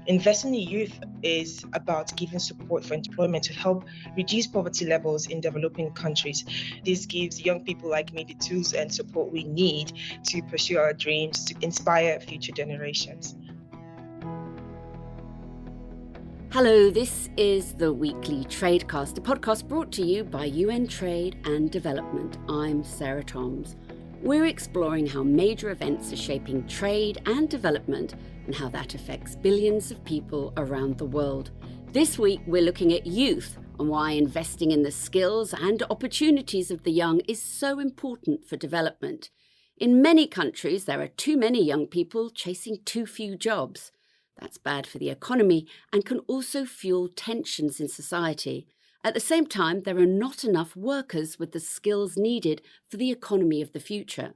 Investing in youth is about giving support for employment to help reduce poverty levels in developing countries. This gives young people like me the tools and support we need to pursue our dreams, to inspire future generations. Hello, this is the Weekly Tradecast, a podcast brought to you by UN Trade and Development. I'm Sarah Toms. We're exploring how major events are shaping trade and development and how that affects billions of people around the world. This week, we're looking at youth and why investing in the skills and opportunities of the young is so important for development. In many countries, there are too many young people chasing too few jobs. That's bad for the economy and can also fuel tensions in society. At the same time, there are not enough workers with the skills needed for the economy of the future.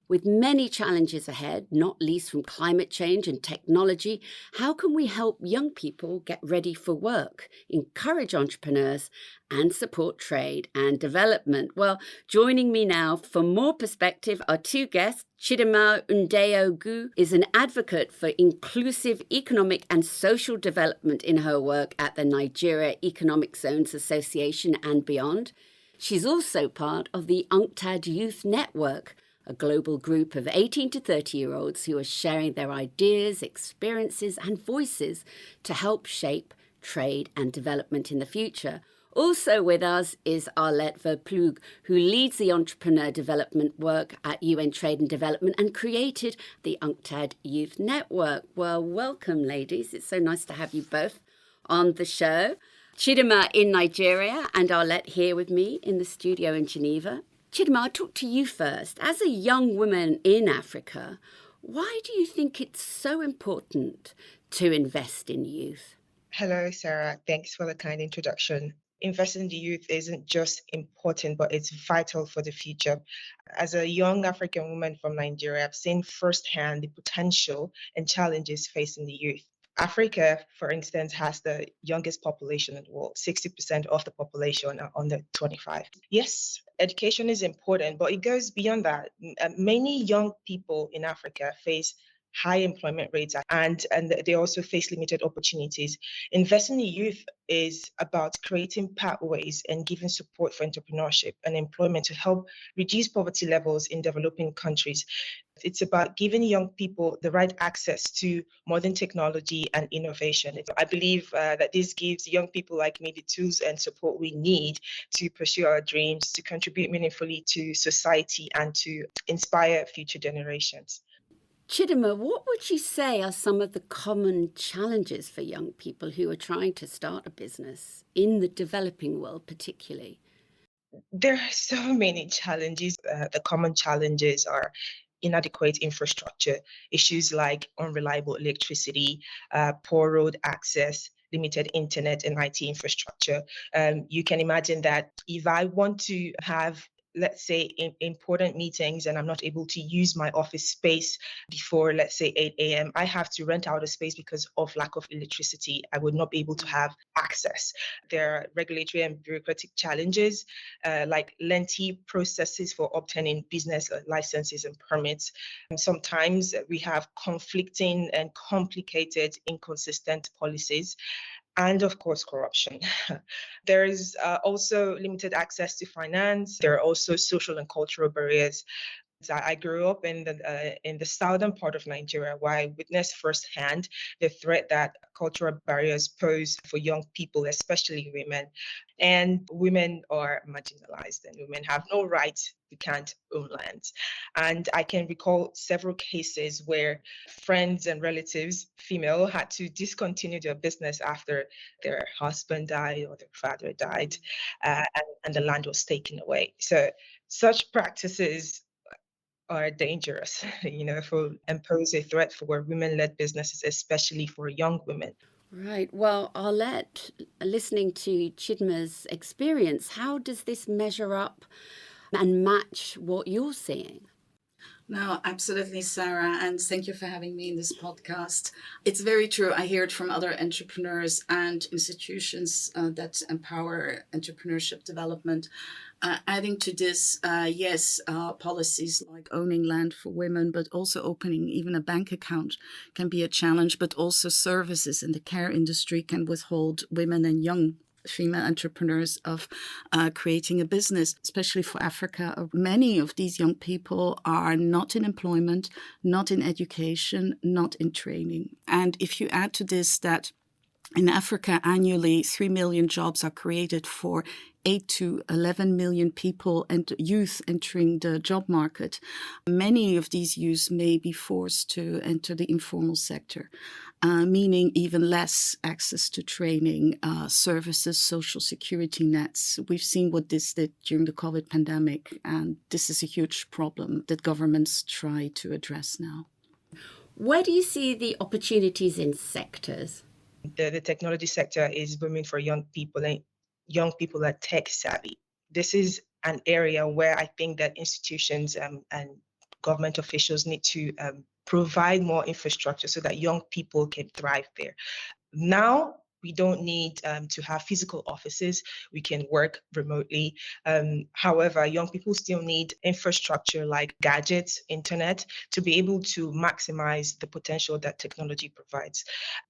With many challenges ahead, not least from climate change and technology, how can we help young people get ready for work, encourage entrepreneurs, and support trade and development? Well, joining me now for more perspective are two guests. Chidinma Udeogu is an advocate for inclusive economic and social development in her work at the Nigeria Economic Zones Association and beyond. She's also part of the UNCTAD Youth Network, a global group of 18 to 30-year-olds who are sharing their ideas, experiences and voices to help shape trade and development in the future. Also with us is Arlette Verploegh, who leads the entrepreneur development work at UN Trade and Development and created the UNCTAD Youth Network. Well, welcome, ladies. It's so nice to have you both on the show. Chidinma in Nigeria and Arlette here with me in the studio in Geneva. Chidinma, I'll talk to you first. As a young woman in Africa, why do you think it's so important to invest in youth? Hello, Sarah. Thanks for the kind introduction. Investing in the youth isn't just important, but it's vital for the future. As a young African woman from Nigeria, I've seen firsthand the potential and challenges facing the youth. Africa, for instance, has the youngest population in the world. 60% of the population are under 25. Yes, education is important, but it goes beyond that. Many young people in Africa face high employment rates and they also face limited opportunities. Investing in youth is about creating pathways and giving support for entrepreneurship and employment to help reduce poverty levels in developing countries. It's about giving young people the right access to modern technology and innovation. I believe that this gives young people like me the tools and support we need to pursue our dreams, to contribute meaningfully to society and to inspire future generations. Chidinma, what would you say are some of the common challenges for young people who are trying to start a business in the developing world particularly? There are so many challenges. The common challenges are inadequate infrastructure, issues like unreliable electricity, poor road access, limited internet and IT infrastructure. You can imagine that if I want to have, let's say, important meetings and I'm not able to use my office space before, let's say, 8 a.m., I have to rent out a space because of lack of electricity. I would not be able to have access. There are regulatory and bureaucratic challenges, like lengthy processes for obtaining business licenses and permits. And sometimes we have conflicting and complicated, inconsistent policies. And of course, corruption. There is also limited access to finance. There are also social and cultural barriers. I grew up in the southern part of Nigeria, where I witnessed firsthand the threat that cultural barriers pose for young people, especially women. And women are marginalized, and women have no rights. We can't own land. And I can recall several cases where friends and relatives, female, had to discontinue their business after their husband died or their father died, and the land was taken away. So such practices are dangerous, impose a threat for women-led businesses, especially for young women. Right. Well, Arlette, listening to Chidinma's experience, how does this measure up and match what you're seeing? No, absolutely, Sarah. And thank you for having me in this podcast. It's very true. I hear it from other entrepreneurs and institutions that empower entrepreneurship development. Adding to this, yes, policies like owning land for women, but also opening even a bank account can be a challenge, but also services in the care industry can withhold women and young female entrepreneurs of creating a business, especially for Africa. Many of these young people are not in employment, not in education, not in training. And if you add to this that in Africa, annually, 3 million jobs are created for 8 to 11 million people and youth entering the job market. Many of these youth may be forced to enter the informal sector, meaning even less access to training, services, social security nets. We've seen what this did during the COVID pandemic, and this is a huge problem that governments try to address now. Where do you see the opportunities in sectors? The technology sector is booming for young people, and young people are tech savvy. This is an area where I think that institutions and government officials need to provide more infrastructure so that young people can thrive there. Now, we don't need to have physical offices. We can work remotely. However, young people still need infrastructure like gadgets, internet, to be able to maximize the potential that technology provides.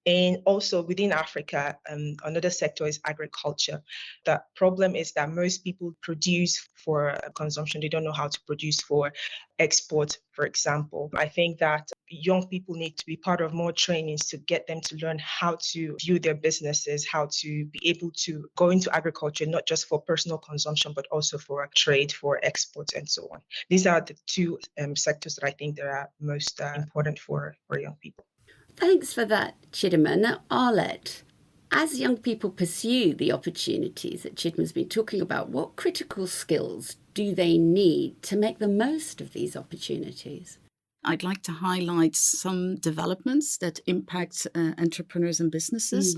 And also within Africa, another sector is agriculture. The problem is that most people produce for consumption. They don't know how to produce for export, for example. I think that young people need to be part of more trainings to get them to learn how to view their businesses, how to be able to go into agriculture, not just for personal consumption, but also for trade, for exports, and so on. These are the two sectors that I think that are most important for young people. Thanks for that, Chidinma. Now, Arlette, as young people pursue the opportunities that Chidinma's been talking about, what critical skills do they need to make the most of these opportunities? I'd like to highlight some developments that impact entrepreneurs and businesses,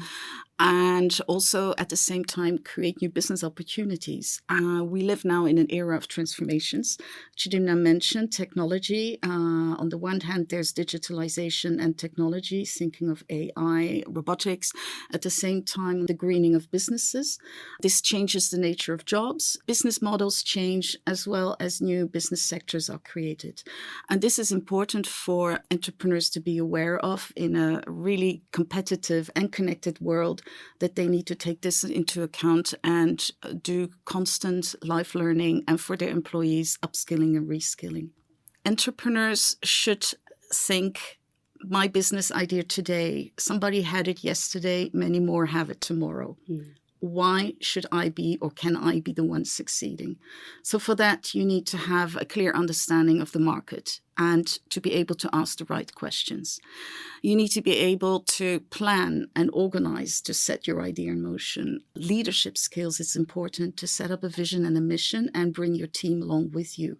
and also at the same time create new business opportunities. We live now in an era of transformations. Chidinma mentioned technology. On the one hand, there's digitalization and technology, thinking of AI, robotics. At the same time, the greening of businesses. This changes the nature of jobs. Business models change as well as new business sectors are created. And this is important for entrepreneurs to be aware of in a really competitive and connected world, that they need to take this into account and do constant life learning, and for their employees, upskilling and reskilling. Entrepreneurs should think, my business idea today, somebody had it yesterday, many more have it tomorrow. Why should I be or can I be the one succeeding? So for that, you need to have a clear understanding of the market and to be able to ask the right questions. You need to be able to plan and organize to set your idea in motion. Leadership skills, it's important to set up a vision and a mission and bring your team along with you.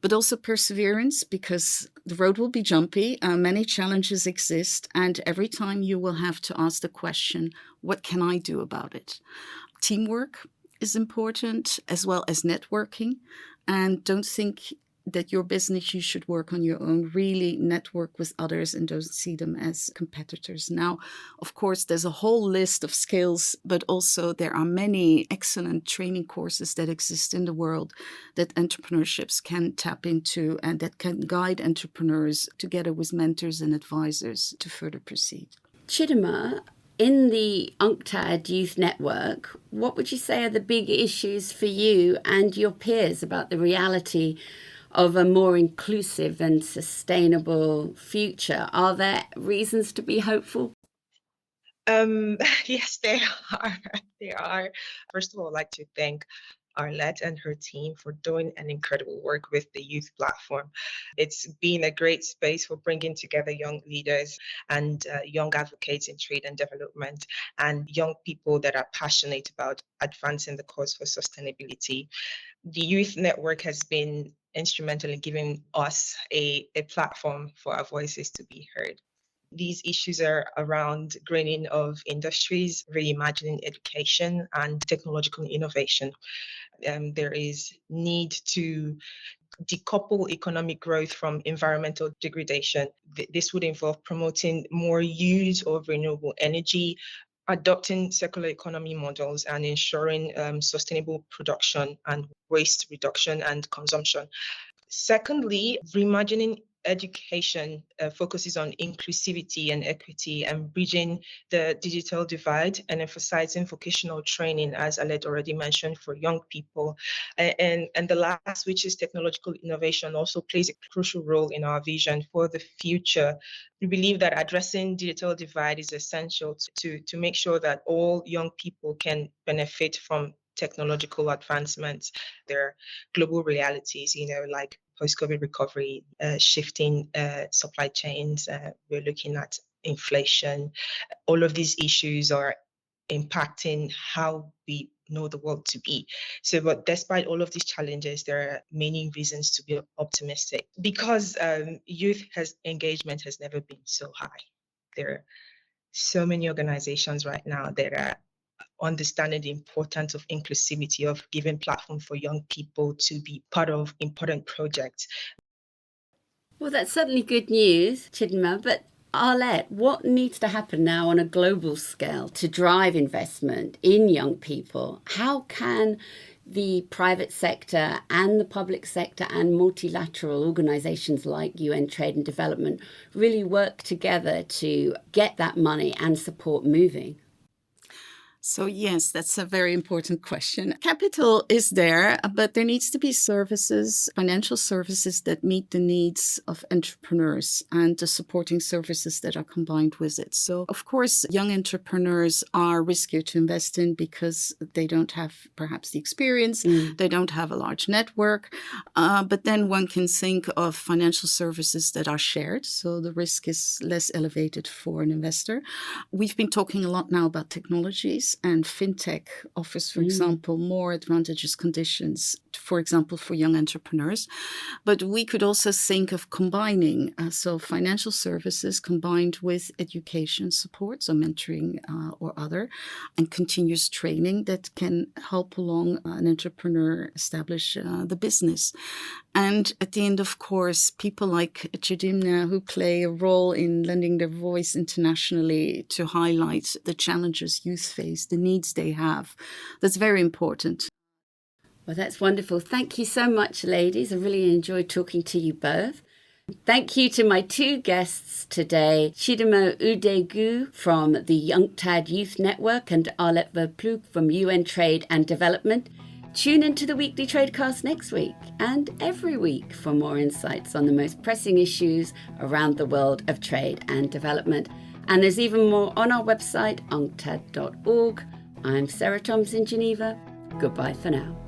But also perseverance, because the road will be jumpy, many challenges exist, and every time you will have to ask the question, what can I do about it? Teamwork is important, as well as networking, and don't think that your business, you should work on your own. Really network with others and don't see them as competitors. Now, of course, there's a whole list of skills, but also there are many excellent training courses that exist in the world that entrepreneurships can tap into and that can guide entrepreneurs together with mentors and advisors to further proceed. Chidinma, in the UNCTAD Youth Network, what would you say are the big issues for you and your peers about the reality of a more inclusive and sustainable future? Are there reasons to be hopeful? Yes, there are. There are. First of all, I'd like to thank Arlette and her team for doing an incredible work with the youth platform. It's been a great space for bringing together young leaders and young advocates in trade and development, and young people that are passionate about advancing the cause for sustainability. The youth network has been instrumental in giving us a platform for our voices to be heard. These issues are around greening of industries, reimagining education, and technological innovation. There is need to decouple economic growth from environmental degradation. This would involve promoting more use of renewable energy, adopting circular economy models and ensuring sustainable production and waste reduction and consumption. Secondly, reimagining education focuses on inclusivity and equity and bridging the digital divide and emphasizing vocational training, as Arlette already mentioned, for young people. And the last, which is technological innovation, also plays a crucial role in our vision for the future. We believe that addressing digital divide is essential to make sure that all young people can benefit from technological advancements. There are global realities, like post-COVID recovery, shifting supply chains. We're looking at inflation. All of these issues are impacting how we know the world to be. So, but despite all of these challenges, there are many reasons to be optimistic because youth engagement has never been so high. There are so many organizations right now that are understanding the importance of inclusivity, of giving platform for young people to be part of important projects. Well, that's certainly good news, Chidinma, but Arlette, what needs to happen now on a global scale to drive investment in young people? How can the private sector and the public sector and multilateral organizations like UN Trade and Development really work together to get that money and support moving? So yes, that's a very important question. Capital is there, but there needs to be services, financial services that meet the needs of entrepreneurs and the supporting services that are combined with it. So of course, young entrepreneurs are riskier to invest in because they don't have perhaps the experience, they don't have a large network, but then one can think of financial services that are shared. So the risk is less elevated for an investor. We've been talking a lot now about technologies. And fintech offers, for example, more advantageous conditions, for example, for young entrepreneurs. But we could also think of combining, so financial services combined with education support, so mentoring or other, and continuous training that can help along an entrepreneur establish the business. And at the end, of course, people like Chidinma who play a role in lending their voice internationally to highlight the challenges youth face, the needs they have. That's very important. Well, that's wonderful. Thank you so much, ladies. I really enjoyed talking to you both. Thank you to my two guests today, Chidinma Udeogu from the UNCTAD Youth Network and Arlette Verploegh from UN Trade and Development. Tune into the weekly Tradecast next week and every week for more insights on the most pressing issues around the world of trade and development. And there's even more on our website, unctad.org. I'm Sarah Toms in Geneva. Goodbye for now.